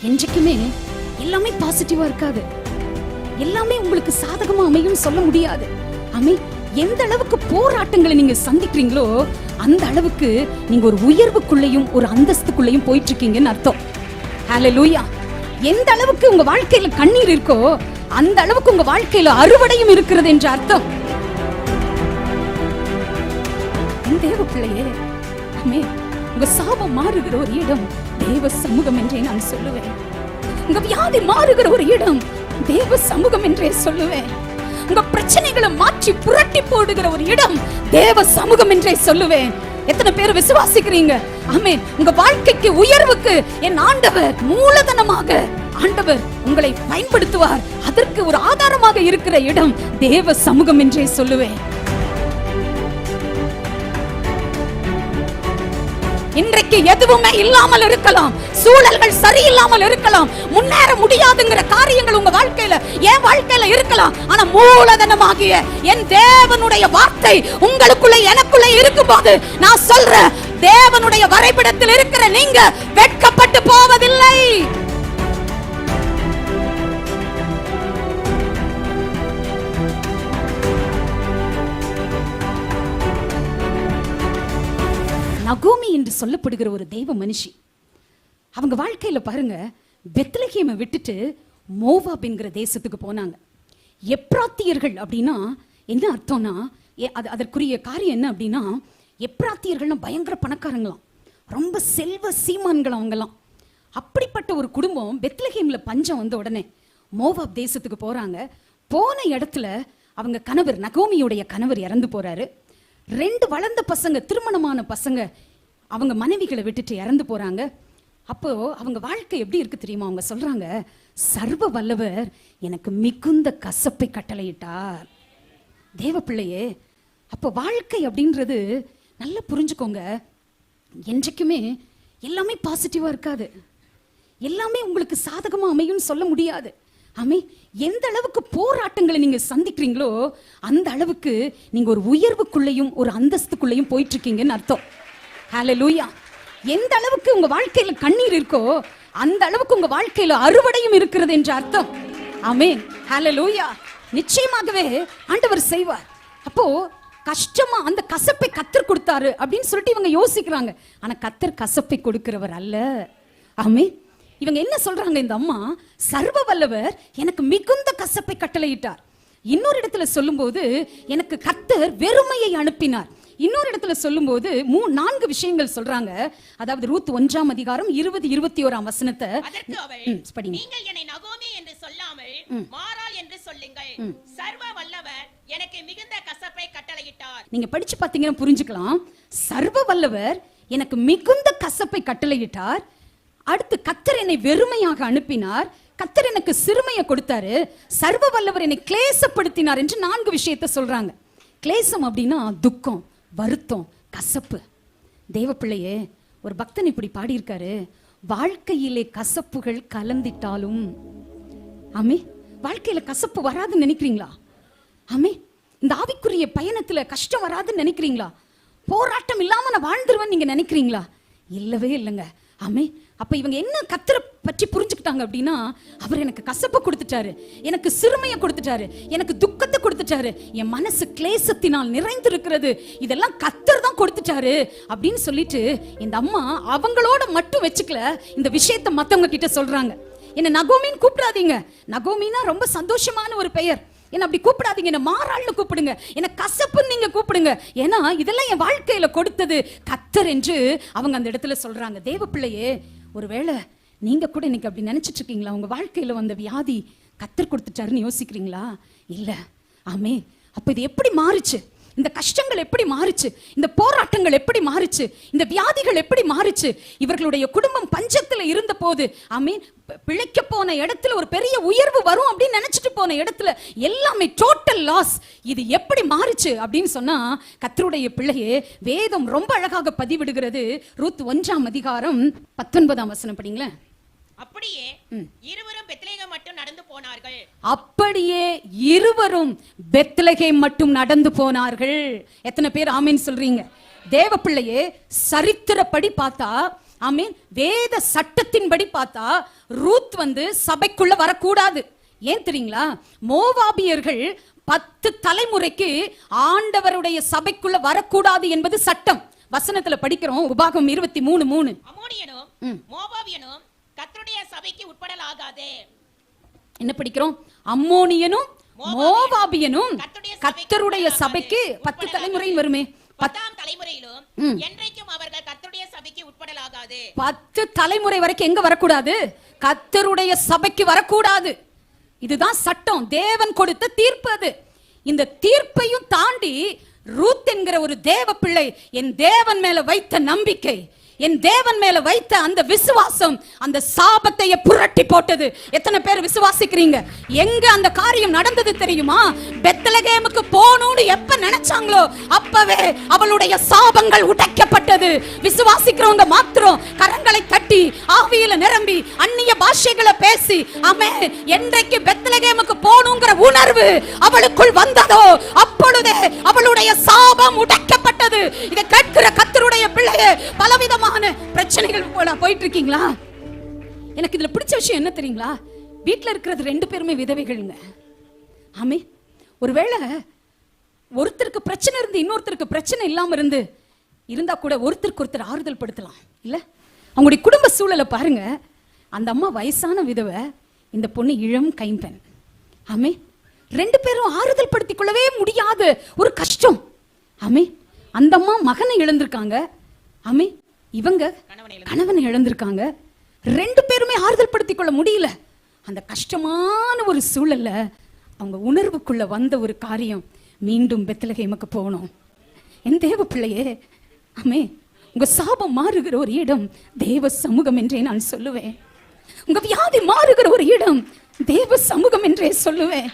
என்றைக்குமே எல்லாமே பாசிட்டிவா இருக்காது, எல்லாமே உங்களுக்கு சாதகமா அமையும் சொல்ல முடியாது. எந்த அளவுக்கு போராட்டங்களை நீங்க சந்திக்கிறீங்களோ அந்த அளவுக்கு நீங்க ஒரு உயர்வுக்குள்ளேயும் ஒரு அந்தஸ்துக்குள்ளேயும் போயிட்டு இருக்கீங்கன்னு அர்த்தம். ஹல்லேலூயா. எந்த அளவுக்கு உங்க வாழ்க்கையில கண்ணீர் இருக்கோ அந்த அளவுக்கு உங்க வாழ்க்கையில அறுவடையும் இருக்கிறது என்ற அர்த்தம். தேவ பிள்ளையே, உங்க சாபம் மாறுகிற ஒரு இடம் தேவ சமூகம் என்றே நான் சொல்லுவேன். உங்க வியாதி மாறுகிற ஒரு இடம் தேவ சமூகம் என்றே சொல்லுவேன். உங்க பிரச்சனைகளை மாற்றி புரட்டி போடுகிற ஒரு இடம் தேவ சமூகம் என்றே சொல்லுவேன். எத்தனை பேர் விசுவாசிக்கிறீங்க? ஆமென். உங்க வாழ்க்கைக்கு உயர்வுக்கு என் ஆண்டவர் மூலதனமாக ஆண்டவர் உங்களை பயன்படுத்துவார். அதற்கு ஒரு ஆதாரமாக இருக்கிற இடம் தேவ சமூகம் என்றே சொல்லுவேன். இன்றைக்கு எதுவுமே இல்லாமல் இருக்கலாம், சூழல்கள் சரியில்லாமல் இருக்கலாம், முன்னேற முடியாதுங்கிற காரியங்கள் உங்க வாழ்க்கையில என் வாழ்க்கையில இருக்கலாம். ஆனா மூலதனமாகிய என் தேவனுடைய வார்த்தை உங்களுக்குள்ள எனக்குள்ள இருக்கும்போது நான் சொல்றேன், தேவனுடைய வரைபடத்தில் இருக்கிற நீங்க வெட்கப்பட்டு போவதில்லை. நகோமி என்று சொல்லப்படுகிற ஒரு தெய்வ மனுஷி, அவங்க வாழ்க்கையில பாருங்க, பெத்லகேமை விட்டுட்டு மோவாப் என்கிற தேசத்துக்கு போனாங்க. எப்ராத்தியர்கள் அப்படின்னா என்ன அர்த்தம்னா, அதற்குரிய காரியம் என்ன அப்படின்னா, எப்ராத்தியர்கள்னா பயங்கர பணக்காரங்களாம், ரொம்ப செல்வ சீமான்கள் அவங்கலாம். அப்படிப்பட்ட ஒரு குடும்பம் பெத்லகேம்ல பஞ்சம் வந்த உடனே மோவாப் தேசத்துக்கு போறாங்க. போன இடத்துல அவங்க கணவர், நகோமியுடைய கணவர் இறந்து போறாரு. 2 வளர்ந்த பசங்க, திருமணமான பசங்க, அவங்க மனைவிகளை விட்டுட்டு இறந்து போறாங்க. அப்போ அவங்க வாழ்க்கை எப்படி இருக்கு தெரியுமா? அவங்க சொல்றாங்க, சர்வ வல்லவர் எனக்கு மிகுந்த கசப்பை கட்டளையிட்டார். தேவ பிள்ளையே, அப்போ வாழ்க்கை அப்படின்றது நல்லா புரிஞ்சுக்கோங்க. என்றைக்குமே எல்லாமே பாசிட்டிவா இருக்காது, எல்லாமே உங்களுக்கு சாதகமா அமையும் சொல்ல முடியாது. எந்த அளவுக்கு போராட்டங்களை நீங்க சந்திக்கிறீங்களோ அந்த அளவுக்கு நீங்க ஒரு உயர்வுக்குள்ளேயும் ஒரு அந்தஸ்துக்குள்ளேயும் போயிட்டு இருக்கீங்கன்னு அர்த்தம். ஹல்லேலூயா. எந்த அளவுக்கு உங்க வாழ்க்கையில கண்ணீர் இருக்கோ அந்த அளவுக்கு உங்க வாழ்க்கையில அறுவடையும் இருக்கிறது என்ற அர்த்தம். ஆமென். ஹல்லேலூயா. நிச்சயமாகவே ஆண்டவர் செய்வார். அப்போ கஷ்டமா அந்த கசப்பை கர்த்தர் கொடுத்தாரு அப்படின்னு சொல்லிட்டு இவங்க யோசிக்கிறாங்க. ஆனா கர்த்தர் கசப்பை கொடுக்கிறவர் அல்ல. ஆமென். இவங்க என்ன சொல்றாங்க? இந்த அம்மா, சர்வ வல்லவர் எனக்கு மிகுந்த கசப்பை கட்டளையிட்டார். இன்னொரு இடத்துல சொல்லும்போது எனக்கு கர்த்தர் வெறுமையை அனுப்பினார். இன்னொரு இடத்துல சொல்லும்போது 4 விஷயங்கள் சொல்றாங்க. அதாவது ரூத் 1ஆம் அதிகாரம் 20-21 வசனத்தை படிங்க. நீங்கள் என்னை நகோமி என்று சொல்லாமல் மாறாள் என்று சொல்லுங்கள். சர்வ வல்லவர் எனக்கு மிகுந்த கசப்பை கட்டளையிட்டார். நீங்க படிச்சு பாத்தீங்கன்னா புரிஞ்சுக்கலாம். சர்வ வல்லவர் எனக்கு மிகுந்த கசப்பை கட்டளையிட்டார். அடுத்து கர்த்தர் என்னை வெறுமையாக அனுப்பினார், கர்த்தர் எனக்கு சிறுமையை கொடுத்தாரு, சர்வ வல்லவர் என்னை கிளேசப்படுத்தினார் என்று 4 விஷயத்தை சொல்றாங்க. கிளேசம் அப்படின்னா துக்கம், வருத்தம், கசப்பு. தேவ பிள்ளையே, ஒரு பக்தன் இப்படி பாடியிருக்காரு, வாழ்க்கையிலே கசப்புகள் கலந்திட்டாலும். வாழ்க்கையில கசப்பு வராதுன்னு நினைக்கிறீங்களா? இந்த ஆவிக்குரிய பயணத்துல கஷ்டம் வராதுன்னு நினைக்கிறீங்களா? போராட்டம் இல்லாம நான் வாழ்ந்துருவேன் நீங்க நினைக்கிறீங்களா? இல்லவே இல்லைங்க. அப்ப இவங்க என்ன கர்த்தரை பற்றி புரிஞ்சுக்கிட்டாங்க அப்படின்னா, அவர் எனக்கு கசப்பை கொடுத்துட்டாரு, எனக்கு சிறுமையை கொடுத்துட்டாரு, எனக்கு துக்கத்தை கொடுத்துட்டாரு, என் மனசு கிளேசத்தினால் நிறைந்திருக்கிறது, இதெல்லாம் கர்த்தர் தான் கொடுத்துட்டாரு அப்படின்னு சொல்லிட்டு இந்த அம்மா அவங்களோட மட்டும் வச்சுக்கல, இந்த விஷயத்தை மத்தவங்க கிட்ட சொல்றாங்க. என்ன நகோமின்னு கூப்பிடாதீங்க, நகோமின்னா ரொம்ப சந்தோஷமான ஒரு பெயர், என்ன அப்படி கூப்பிடாதீங்க, என்ன மாறாள்னு கூப்பிடுங்க, என்ன கசப்புன்னு நீங்க கூப்பிடுங்க, ஏன்னா இதெல்லாம் என் வாழ்க்கையில கொடுத்தது கர்த்தர் என்று அவங்க அந்த இடத்துல சொல்றாங்க. தேவ பிள்ளையே, ஒருவேளை நீங்க கூட இன்னைக்கு அப்படி நினைச்சிட்டு இருக்கீங்களா? உங்க வாழ்க்கையில வந்த வியாதி கர்த்தர் கொடுத்துட்டாருன்னு யோசிக்கிறீங்களா? இல்ல. அப்ப இது எப்படி மாறுச்சு? இந்த கஷ்டங்கள் எப்படி மாறுச்சு? இந்த போராட்டங்கள் எப்படி மாறுச்சு? இந்த வியாதிகள் எப்படி மாறுச்சு? இவர்களுடைய குடும்பம் பஞ்சத்துல இருந்த போது பிழைக்க போன இடத்துல ஒரு பெரிய உயர்வு வரும் அப்படின்னு நினைச்சிட்டு போன இடத்துல எல்லாமே டோட்டல் லாஸ். இது எப்படி மாறுச்சு அப்படின்னு சொன்னா, கர்த்தருடைய பிள்ளையே, வேதம் ரொம்ப அழகாக பதிவிடுகிறது. ரூத் 1ஆம் அதிகாரம் 19ஆம் வசனம் படிங்களேன். அப்படியே இருவரும் பெத்லகேம் மட்டும் நடந்து போனார்கள். அப்படியே இருவரும் பெத்லகேம் மட்டும் நடந்து போனார்கள். எத்தனை பேர் ஆமென் சொல்றீங்க? தேவ பிள்ளையே, சரித்திரப்படி பார்த்தா ஆமென். வேத சட்டத்தின்படி பார்த்தா ரூத் சபைக்குள்ள வரக்கூடாது. ஏன் தெரியுங்களா? மோவாபியர்கள் 10 தலைமுறைக்கு ஆண்டவருடைய சபைக்குள்ள வரக்கூடாது என்பது சட்டம். வசனத்துல படிக்கிறோம், உபாகமம் 23:3. அம்மோனியனும் மோவாபியனும் கர்த்தருடைய சபைக்கு உட்படலாகாதே. என்ன படிக்கிறோம்? அம்மோனியனும் மோவாபியனும் கர்த்தருடைய சபைக்கு 10 தலைமுறையும் வருமே. 10ஆம் தலைமுறையிலும் என்றைக்கும் அவர்கள் கர்த்தருடைய சபைக்கு உட்படலாகாது. 10 தலைமுறை வரைக்கும் எங்க வரக்கூடாது? கர்த்தருடைய சபைக்கு வரக்கூடாது. இதுதான் சட்டம், தேவன் கொடுத்த தீர்ப்பு அது. இந்த தீர்ப்பையும் தாண்டி ரூத் என்கிற ஒரு தேவ பிள்ளை என் தேவன் மேல வைத்த நம்பிக்கை, என் தேவன் மேல வைத்த அந்த விசுவாசம் அந்த சாபத்தையே புரட்டி போட்டது. எத்தனை பேர் விசுவாசிக்கிறீங்க? எங்க அந்த காரியம் நடந்தது தெரியுமா? பெத்லகேமுக்கு போகணும்னு எப்ப நினைச்சாங்களோ அப்பவே அவளுடைய சாபங்கள் உடைக்கப்பட்டது. விசுவாசிக்கிறவங்க மாத்திரம் கரங்களை தட்டி ஆவியில நிரம்பி அந்நிய பாஷைகளை பேசி ஆமென். என்றைக்கு பெத்லகேமுக்கு போகணுங்கிற உணர்வு அவளுக்குள் வந்ததோ அப்பொழுதே அவளுடைய சாபம் உடைக்கப்பட்டது. இதை கேட்கிற கர்த்தருடைய பிள்ளையே, பலவிதமான பிரச்சனைகள் போயிட்டு இருக்கீங்களா? எனக்கு இதுல பிடிச்ச விஷயம் என்ன தெரியுங்களா? வீட்டுல இருக்கிறது 2 பேருமே விதவைகள்ங்க. ஆமே. ஒருவேளை ஒருத்தருக்கு பிரச்சனை இருந்து இன்னொருத்தருக்கு பிரச்சனை இல்லாம இருந்தா கூட ஒருத்தருக்கு ஒருத்தர் ஆறுதல் படுத்தலாம் இல்ல? அவங்களுடைய குடும்ப சூழலை பாருங்க. அந்த அம்மா வயசான விதவை, இந்த பொண்ணு இளம் கைம்பெண். ஆமே. 2 பேரும் ஆறுதல் படுத்திக் கொள்ளவே முடியாத ஒரு கஷ்டம். ஆமே. அந்த அம்மா மகனை இழந்திருக்காங்க. ஆமே. இவங்க கணவனை இழந்திருக்காங்க. 2 பேருமே ஆறுதல் படுத்திக் கொள்ள முடியல. அந்த கஷ்டமான ஒரு சூழல்ல அவங்க உணர்வுக்குள்ள வந்த ஒரு காரியம், மீண்டும் பெத்லகேமுக்கு போகணும். என் தேவ பிள்ளையே, ஆமே, உங்க சாபம் மாறுகிற ஒரு இடம் தேவ சமூகம் என்றே நான் சொல்லுவேன். உங்க வியாதி மாறுகிற ஒரு இடம் தேவ சமூகம் என்றே சொல்லுவேன்.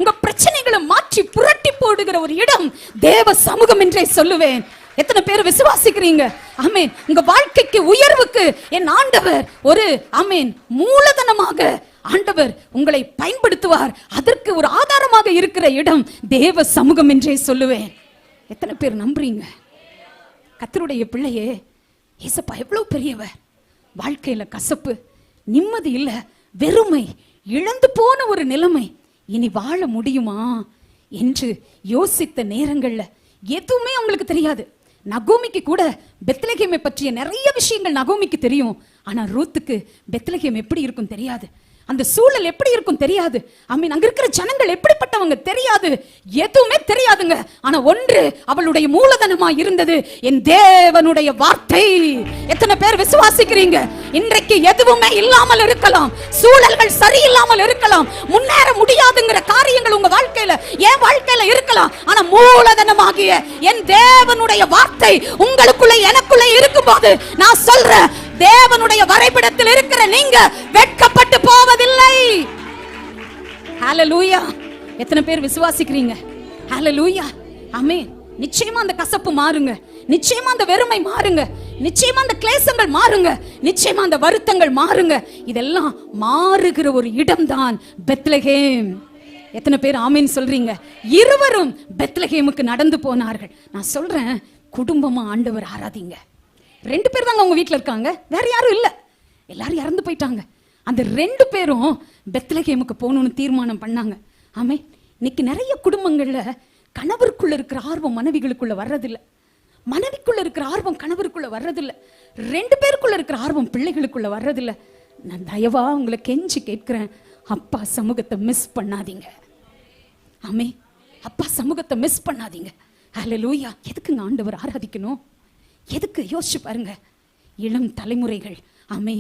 உங்க பிரச்சனைகளை மாற்றி புரட்டி போடுகிற ஒரு இடம் தேவ சமூகம் என்றே சொல்லுவேன். எத்தனை பேர் விசுவாசிக்கிறீங்க? ஆமென். உங்க வாழ்க்கைக்கு உயர்வுக்கு என் ஆண்டவர் ஒரு ஆமென் மூலதனமாக ஆண்டவர் உங்களை பயன்படுத்துவார். அதற்கு ஒரு ஆதாரமாக இருக்கிற இடம் தேவ சமூகம் என்றே சொல்லுவேன். எத்தனை பேர் நம்புறீங்க? கர்த்தருடைய பிள்ளையே, ஏசப்பா எவ்வளவு பெரியவர். வாழ்க்கையில கசப்பு, நிம்மதி இல்ல, வெறுமை, இழந்து போன ஒரு நிலைமை, இனி வாழ முடியுமா என்று யோசித்த நேரங்கள்ல எதுவுமே அவங்களுக்கு தெரியாது. நகோமிக்கு கூட பெத்லகேமை பற்றிய நிறைய விஷயங்கள் நகோமிக்கு தெரியும். ஆனா ரூத்துக்கு பெத்லகேம் எப்படி இருக்கும் தெரியாது. அந்த சூழல் எப்படி இருக்கும் தெரியாது. ஆமீன். அங்க இருக்கிற ஜனங்கள் எப்படிப்பட்டவங்க தெரியாது. எதுவுமே தெரியாதுங்க. ஆனா ஒன்று அவளுடைய மூலதனமா இருந்தது, என் தேவனுடைய வார்த்தை. எத்தனை பேர் விசுவாசிக்கிறீங்க? இன்றைக்கு எதுவுமே இல்லாமல் இருக்கலாம், சூழல்கள் சரியில்லாமல் இருக்கலாம், முன்னேற முடியாதுங்கிற காரியங்கள் உங்க வாழ்க்கையில என் வாழ்க்கையில இருக்கலாம். ஆனா மூலதனமாகிய என் தேவனுடைய வார்த்தை உங்களுக்குள்ள எனக்குள்ள இருக்கும்போது நான் சொல்றேன், தேவனுடைய வரைபடத்தில் இருக்கிற நீங்க வெட்கப்பட்டு போவதில்லை. ஹalleluya. எத்தனை பேர் விசுவாசிக்கிறீங்க? ஹalleluya. ஆமென். நிச்சயமா அந்த கசப்பு மாறுங்க, நிச்சயமா அந்த வெறுமை மாறுங்க, நிச்சயமா அந்த கிளேசங்கள் மாறுங்க, நிச்சயமா அந்த வருத்தங்கள் மாறுங்க. இதெல்லாம் மாறுகிற ஒரு இடம்தான் பெத்லகேம். எத்தனை பேர் ஆமென் சொல்றீங்க? இருவரும் பெத்லகேமுக்கு நடந்து போனார்கள். நான் சொல்றேன், குடும்பமா ஆண்டவர் ஆராதிங்க. 2 பேர் தாங்க அவங்க வீட்டில் இருக்காங்க, வேற யாரும் இல்லை, எல்லாரும் இறந்து போயிட்டாங்க. அந்த 2 பேரும் பெத்லகேமுக்கு போகணும்னு தீர்மானம் பண்ணாங்க. ஆமே. இன்னைக்கு நிறைய குடும்பங்கள்ல கணவருக்குள்ள இருக்கிற ஆர்வம் மனைவிகளுக்குள்ள வர்றதில்லை, மனைவிக்குள்ள இருக்கிற ஆர்வம் கணவருக்குள்ள வர்றதில்லை, 2 பேருக்குள்ள இருக்கிற ஆர்வம் பிள்ளைகளுக்குள்ள வர்றதில்லை. நான் தயவா உங்களை கெஞ்சி கேட்கிறேன், அப்பா சமூகத்தை மிஸ் பண்ணாதீங்க. ஆமே. அப்பா சமூகத்தை மிஸ் பண்ணாதீங்க. ஹல்லேலூயா. எதுக்குங்க ஆண்டவர் ஆராதிக்கணும்? எதுக்கு? யோசிச்சு பாருங்க. இளம் தலைமுறைகள் ஆமே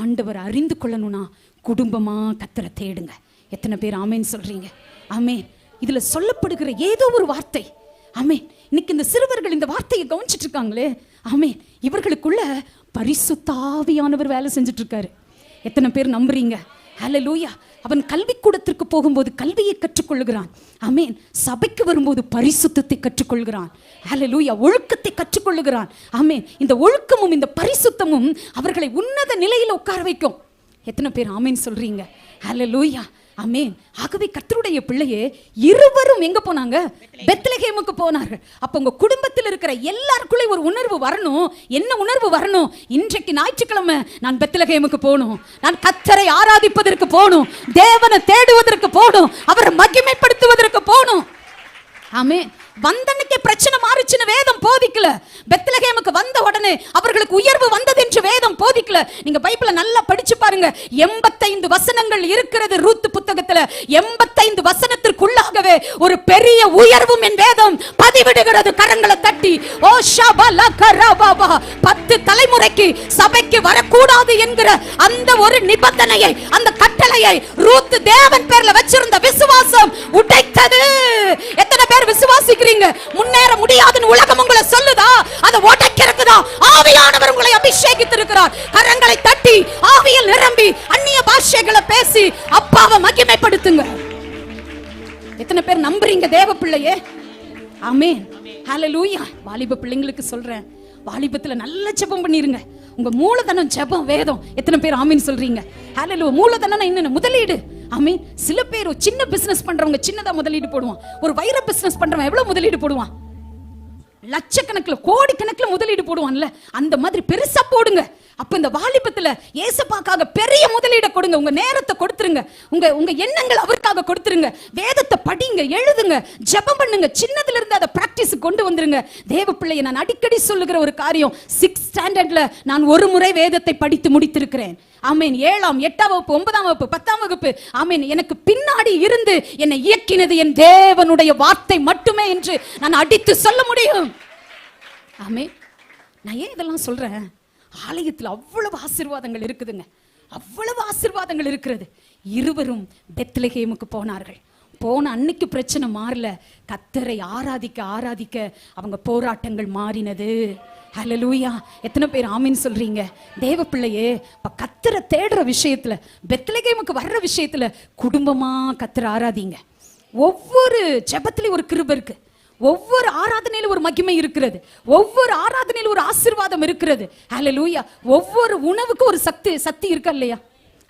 ஆண்டவர் அறிந்து கொள்ளணும்னா குடும்பமா கர்த்தரை தேடுங்க. எத்தனை பேர் ஆமேன் சொல்றீங்க? ஆமே. இதுல சொல்லப்படுகிற ஏதோ ஒரு வார்த்தை, ஆமே, இன்னைக்கு இந்த சிறுவர்கள் இந்த வார்த்தையை கவனிச்சிட்டு இருக்காங்களே, ஆமே, இவர்களுக்குள்ள பரிசுத்த ஆவியானவர் வேலை செஞ்சுட்டு இருக்காரு. எத்தனை பேர் நம்புறீங்க? ஹல்லேலூயா. அவன் கல்விக்கூடத்திற்கு போகும்போது கல்வியை கற்றுக்கொள்கிறான். ஆமென். சபைக்கு வரும்போது பரிசுத்தத்தை கற்றுக்கொள்கிறான். ஹல்லேலூயா. ஒழுக்கத்தை கற்றுக்கொள்கிறான். ஆமென். இந்த ஒழுக்கமும் இந்த பரிசுத்தமும் அவர்களை உன்னத நிலையில உட்கார வைக்கும். எத்தனை பேர் ஆமென் சொல்றீங்க? ஹல்லேலூயா. ஆமென். ஆகவே கர்த்தருடைய பிள்ளையே இருவரும் எங்க போனாங்க? பெத்லகேமுக்கு போனார்கள். அப்ப உங்க குடும்பத்தில் இருக்கிற எல்லாருக்குள்ளே ஒரு உணர்வு வரணும். என்ன உணர்வு வரணும்? இன்றைக்கு ஞாயிற்றுக்கிழமை நான் பெத்லகேமுக்கு போகணும், நான் கர்த்தரை ஆராதிப்பதற்கு போகணும், தேவனை தேடுவதற்கு போகணும், அவரை மகிமைப்படுத்துவதற்கு போகணும். ஆமென். வந்தன்னைக்கு பிரச்சனை மாறிச்சுன்னு வேதம் போதிக்கல. பெத்லகேமுக்கு வந்த உடனே அவர்களுக்கு உயர்வு வந்தது என்று வேதம் போதிக்கல. நீங்க பைபிளை நல்லா படிச்சு பாருங்க. 85 வசனங்கள் இருக்கிறது ரூத் புத்தகத்துல. 85 வசனத்திற்குள்ளாகவே ஒரு பெரிய உயர்வும் என் வேதம் பதிவிடுகிறது. கரங்களை தட்டி ஓ ஷபல கரபாபா 10 தலைமுறைக்கு சபைக்கு வரக்கூடாது என்கிற அந்த ஒரு நிபந்தனையை, அந்த கட்டளையை ரூத் தேவன் பேர்ல வச்சிருந்த விசுவாசம் உடைத்தது. எத்தனை பேர் விசுவாசிக்கிறீங்க? முன்னேற முடியாதுன்னு உலகம் உங்களை சொல்லுதா? அதை உடைக்கிறதுக்கு ஆவியானவர் உங்களை அபிஷேகித்திருக்கிறார். கரங்களை தட்டி ஆவியில் நிரம்பி அந்நிய பாஷைகளை பேசி அப்பாவை மகிமைப்படுத்துங்க. எத்தனை பேர் நம்புறீங்க தேவ பிள்ளையே? ஆமென். ஹல்லேலூயா. வாலிப பிள்ளைங்களுக்கு சொல்றேன், வாலிபத்துல நல்ல ஜெபம் பண்ணிருங்க. உங்க மூலதனம் ஜெபம், வேதம். எத்தனை பேர் ஆமீன் சொல்றீங்க? ஹல்லேலூயா. மூலதனம் என்ன? முதலீடு. ஆமீன். சில பேர் சின்ன பிசினஸ் பண்றவங்க சின்னதா முதலீடு போடுவான். ஒரு வைர பிசினஸ் பண்றவன் எவ்வளவு முதலீடு போடுவான்? லட்சக்கணக்கில் கோடிக்கணக்கில் முதலீடு போடுவான்ல, அந்த மாதிரி பெருசா போடுங்க. அப்ப இந்த வாலிபத்துல ஏசப்பாக்காக பெரிய முதலீடை கொடுங்க. உங்க நேரத்தை கொடுத்துருங்க, உங்க எண்ணங்கள் அவருக்காக கொடுத்துருங்க. வேதத்தை படிங்க, எழுதுங்க, ஜெபம் பண்ணுங்க. சின்னதுல இருந்து அதை பிராக்டிஸ் கொண்டு வந்துருங்க. தேவ பிள்ளையை நான் அடிக்கடி சொல்லுகிற ஒரு காரியம், 6th ஸ்டாண்டர்ட்ல நான் ஒரு முறை வேதத்தை படித்து முடித்திருக்கிறேன். ஆமீன். 7ஆம் 8ஆம் வகுப்பு 9ஆம் வகுப்பு 10ஆம் வகுப்பு. ஆமீன். எனக்கு பின்னாடி இருந்து என்னை இயக்கினது என் தேவனுடைய வார்த்தை மட்டுமே என்று நான் அடித்து சொல்ல முடியும். ஆமீன். நான் ஏன் இதெல்லாம் சொல்றேன்? ஆலயத்தில் அவ்வளவு ஆசீர்வாதங்கள் இருக்குதுங்க, அவ்வளவு ஆசீர்வாதங்கள் இருக்கிறது. இருவரும் பெத்லகேமுக்கு போனார்கள். போன அன்னைக்கு பிரச்சனை மாறல. கர்த்தரை ஆராதிக்க ஆராதிக்க அவங்க போராட்டங்கள் மாறினது. ஹல்லேலூயா. எத்தனை பேர் ஆமீன் சொல்றீங்க? தேவ பிள்ளையே, கர்த்தரை தேடுற விஷயத்துல, பெத்லகேமுக்கு வர்ற விஷயத்துல குடும்பமா கர்த்தரை ஆராதிங்க. ஒவ்வொரு ஜெபத்திலையும் ஒரு கிருபை இருக்கு, ஒவ்வொரு ஆராதனையில ஒரு மகிமை இருக்கிறது, ஒவ்வொரு ஆராதனையில ஒரு ஆசீர்வாதம் இருக்கிறது. ஹல்லேலூயா. ஒவ்வொரு உணவுக்கு ஒரு சக்தி இருக்கா இல்லையா?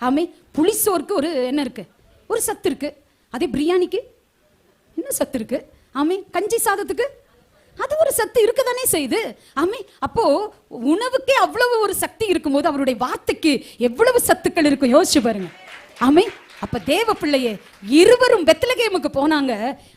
ஆமென். புளிசோருக்கு ஒரு என்ன இருக்கு? ஒரு சத்து இருக்கு. அதே பிரியாணிக்கு என்ன சத்து இருக்கு? ஆமென். கஞ்சி சாதத்துக்கு அது ஒரு சக்தி இருக்குதானே செய்யுது. ஆமென். அப்போ உணவுக்கே அவ்வளவு ஒரு சக்தி இருக்கும்போது அவருடைய வார்த்தைக்கு எவ்வளவு சத்துக்கள் இருக்கும் யோசிச்சு பாருங்க. ஆமென். அப்ப தேவ பிள்ளையே, இருவரும் பெத்லகேமுக்கு போனாங்க.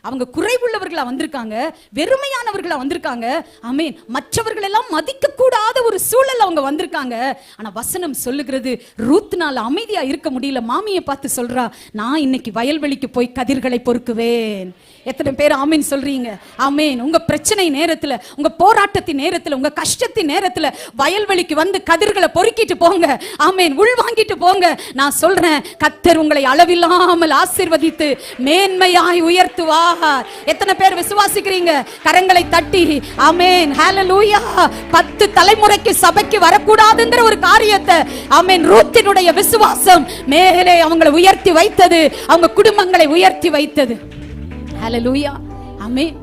அவங்க குறைவுள்ளவர்களா வந்திருக்காங்க, வெறுமையானவர்களா வந்திருக்காங்க. ஆமென். மற்றவர்கள் எல்லாம் மதிக்க கூடாத ஒரு சூழல் அவங்க வந்திருக்காங்க. ஆனா வசனம் சொல்லுகிறது, ரூத்னால அமைதியா இருக்க முடியல. மாமியை பார்த்து சொல்றா, நான் இன்னைக்கு வயல்வெளிக்கு போய் கதிர்களை பொறுக்குவேன். எத்தனை பேர் ஆமீன் சொல்றீங்க? ஆமீன். உங்க பிரச்சனை நேரத்துல, உங்க போராட்டத்தின் நேரத்துல, உங்க கஷ்டத்தின் நேரத்துல வயல்வெளிக்கு வந்து கதிர்களை பொறுக்கிட்டு போங்க. ஆமீன். உள் வாங்கிட்டு போங்க. நான் சொல்றேன், கர்த்தர் உங்களை அளவில்லாமல் ஆசீர்வதித்து மேன்மையாய் உயர்த்துவார். எத்தனை பேர் விசுவாசிக்கிறீங்க? கரங்களை தட்டி ஆமென். ஹல்லேலூயா. 10 தலைமுறைக்கு சபைக்கு வரக்கூடாதுங்கிற ஒரு காரியத்தை ஆமென் ரூத்தினுடைய விசுவாசம் மேலே அவங்களை உயர்த்தி வைத்தது, அவங்க குடும்பங்களை உயர்த்தி வைத்தது. ஹல்லேலூயா. ஆமென்.